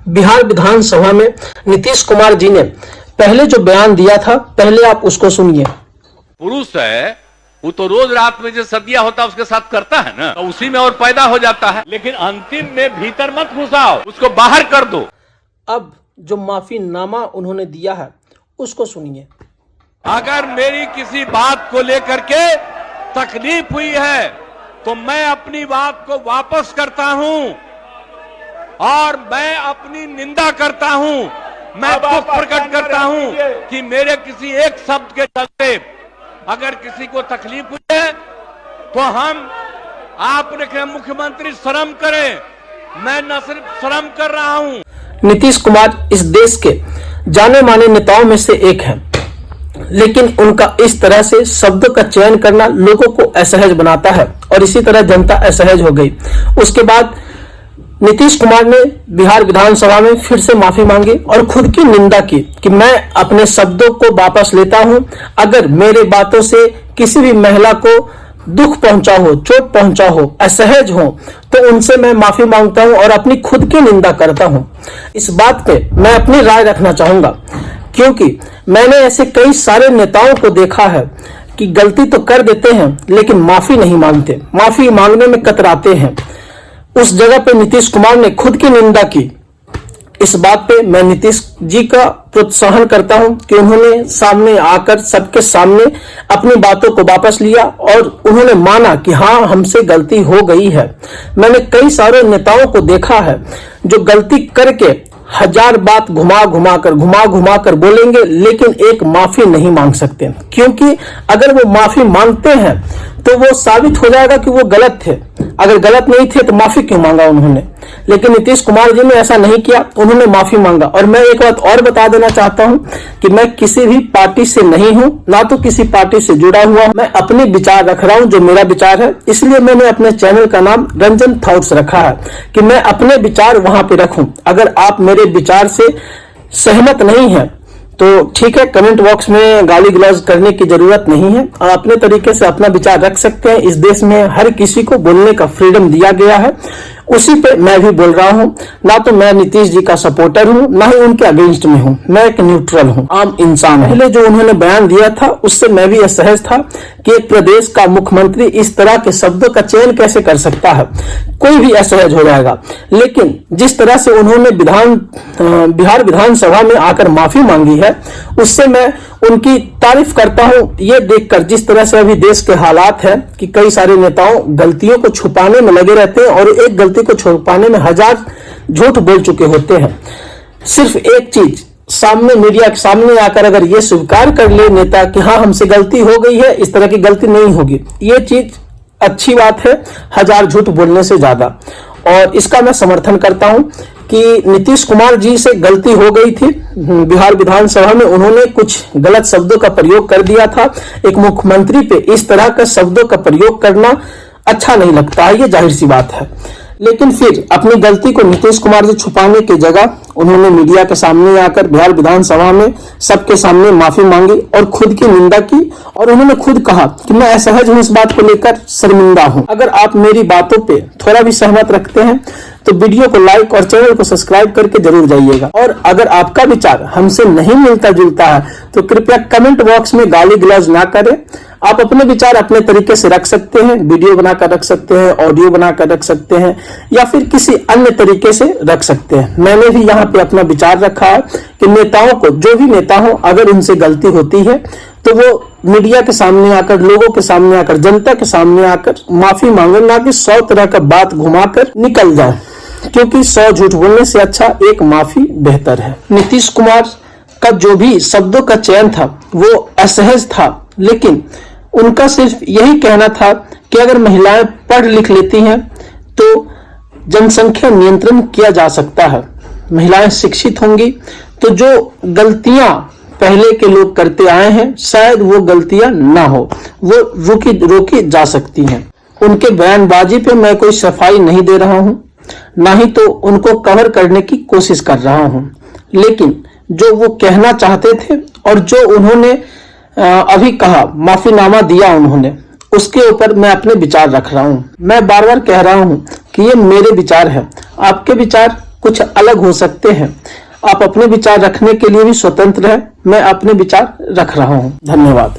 बिहार विधानसभा में नीतीश कुमार जी ने पहले जो बयान दिया था, पहले आप उसको सुनिए। पुरुष है वो तो रोज रात में जो सदिया होता है उसके साथ करता है ना, तो उसी में और पैदा हो जाता है, लेकिन अंतिम में भीतर मत घुसाओ, उसको बाहर कर दो। अब जो माफीनामा उन्होंने दिया है उसको सुनिए। अगर मेरी किसी बात को लेकर के तकलीफ हुई है तो मैं अपनी बात को वापस करता हूं और मैं अपनी निंदा करता हूं। मैं दुख प्रकट करता हूं कि मेरे किसी एक शब्द के चलते अगर किसी को तकलीफ हुई है तो हम आपने कहा मुख्यमंत्री शर्म करें, मैं न सिर्फ शर्म कर रहा हूं। नीतीश कुमार इस देश के जाने माने नेताओं में से एक हैं, लेकिन उनका इस तरह से शब्दों का चयन करना लोगों को असहज बनाता है और इसी तरह जनता असहज हो गई। उसके बाद नीतीश कुमार ने बिहार विधानसभा में फिर से माफी मांगी और खुद की निंदा की कि मैं अपने शब्दों को वापस लेता हूं। अगर मेरे बातों से किसी भी महिला को दुख पहुंचा हो, चोट पहुंचा हो, असहज हो, तो उनसे मैं माफी मांगता हूं और अपनी खुद की निंदा करता हूं। इस बात पे मैं अपनी राय रखना चाहूंगा, क्योंकि मैंने ऐसे कई सारे नेताओं को देखा है कि गलती तो कर देते हैं लेकिन माफी नहीं मांगते, माफी मांगने में कतराते हैं। उस जगह पे नीतीश कुमार ने खुद की निंदा की। इस बात पे मैं नीतीश जी का प्रोत्साहन करता हूं कि उन्होंने सामने आकर सबके सामने अपनी बातों को वापस लिया और उन्होंने माना कि हाँ, हमसे गलती हो गई है। मैंने कई सारे नेताओं को देखा है जो गलती करके हजार बात घुमा घुमा कर बोलेंगे लेकिन एक माफी नहीं मांग सकते, क्योंकि अगर वो माफी मांगते हैं तो वो साबित हो जाएगा कि वो गलत थे। अगर गलत नहीं थे तो माफी क्यों मांगा उन्होंने? लेकिन नीतीश कुमार जी ने ऐसा नहीं किया, उन्होंने माफी मांगा। और मैं एक बात और बता देना चाहता हूं कि मैं किसी भी पार्टी से नहीं हूं, ना तो किसी पार्टी से जुड़ा हुआ। मैं अपने विचार रख रहा हूं, जो मेरा विचार है, इसलिए मैंने अपने चैनल का नाम रंजन थॉट्स रखा है कि मैं अपने विचार वहां पे रखूं। अगर आप मेरे विचार से सहमत नहीं है तो ठीक है, कमेंट बॉक्स में गाली गलौज करने की जरूरत नहीं है। आप अपने तरीके से अपना विचार रख सकते हैं। इस देश में हर किसी को बोलने का फ्रीडम दिया गया है, उसी पे मैं भी बोल रहा हूं। ना तो मैं नीतीश जी का सपोर्टर हूं, ना ही उनके अगेंस्ट में हूं। मैं एक न्यूट्रल हूं, आम इंसान हूं। पहले जो उन्होंने बयान दिया था उससे मैं भी असहज था कि एक प्रदेश का मुख्यमंत्री इस तरह के शब्दों का चयन कैसे कर सकता है, कोई भी असहज हो जाएगा। लेकिन जिस तरह से उन्होंने बिहार विधानसभा में आकर माफी मांगी है, उससे मैं उनकी तारीफ करता हूं। ये देखकर जिस तरह से अभी देश के हालात हैं कि कई सारे नेताओं गलतियों को छुपाने में लगे रहते हैं और एक गलती को छुपाने में हजार झूठ बोल चुके होते हैं। सिर्फ एक चीज सामने, मीडिया के सामने आकर अगर ये स्वीकार कर ले नेता कि हाँ, हमसे गलती हो गई है, इस तरह की गलती नहीं होगी, ये चीज अच्छी बात है हजार झूठ बोलने से ज्यादा। और इसका मैं समर्थन करता हूं कि नीतीश कुमार जी से गलती हो गई थी। बिहार विधानसभा में उन्होंने कुछ गलत शब्दों का प्रयोग कर दिया था। एक मुख्यमंत्री पे इस तरह का शब्दों का प्रयोग करना अच्छा नहीं लगता है, ये जाहिर सी बात है। लेकिन फिर अपनी गलती को नीतीश कुमार जी छुपाने की जगह उन्होंने मीडिया के सामने आकर बिहार विधानसभा में सबके सामने माफी मांगी और खुद की निंदा की। और उन्होंने खुद कहा कि मैं असहज हूं, इस बात को लेकर शर्मिंदा हूं। अगर आप मेरी बातों पे थोड़ा भी सहमत रखते हैं तो वीडियो को लाइक और चैनल को सब्सक्राइब करके जरूर जाइएगा। और अगर आपका विचार हमसे नहीं मिलता जुलता है तो कृपया कमेंट बॉक्स में गाली गलौज ना करें। आप अपने विचार अपने तरीके से रख सकते हैं, वीडियो बनाकर रख सकते हैं, ऑडियो बनाकर रख सकते हैं, या फिर किसी अन्य तरीके से रख सकते हैं। मैंने भी यहाँ पे अपना विचार रखा है कि नेताओं को, जो भी नेता हो, अगर उनसे गलती होती है तो वो मीडिया के सामने आकर, लोगों के सामने आकर, जनता के सामने आकर माफी मांगे, ना कि 100 तरह का बात घुमाकर निकल जाए, क्योंकि 100 झूठ बोलने से अच्छा एक माफी बेहतर है। नीतीश कुमार का जो भी शब्दों का चयन था वो असहज था, लेकिन उनका सिर्फ यही कहना था कि अगर महिलाएं पढ़ लिख लेती हैं तो जनसंख्या नियंत्रण किया जा सकता है। महिलाएं शिक्षित होंगी तो जो गलतियां पहले के लोग करते आए हैं शायद वो गलतियां ना हो, वो रोकी जा सकती हैं। उनके बयानबाजी पे मैं कोई सफाई नहीं दे रहा हूं, ना ही तो उनको कवर करने की कोशिश कर रहा हूं, लेकिन जो वो कहना चाहते थे और जो उन्होंने अभी कहा, माफीनामा दिया उन्होंने, उसके ऊपर मैं अपने विचार रख रहा हूं। मैं बार बार कह रहा हूं कि ये मेरे विचार है, आपके विचार कुछ अलग हो सकते हैं। आप अपने विचार रखने के लिए भी स्वतंत्र हैं। मैं अपने विचार रख रहा हूं। धन्यवाद।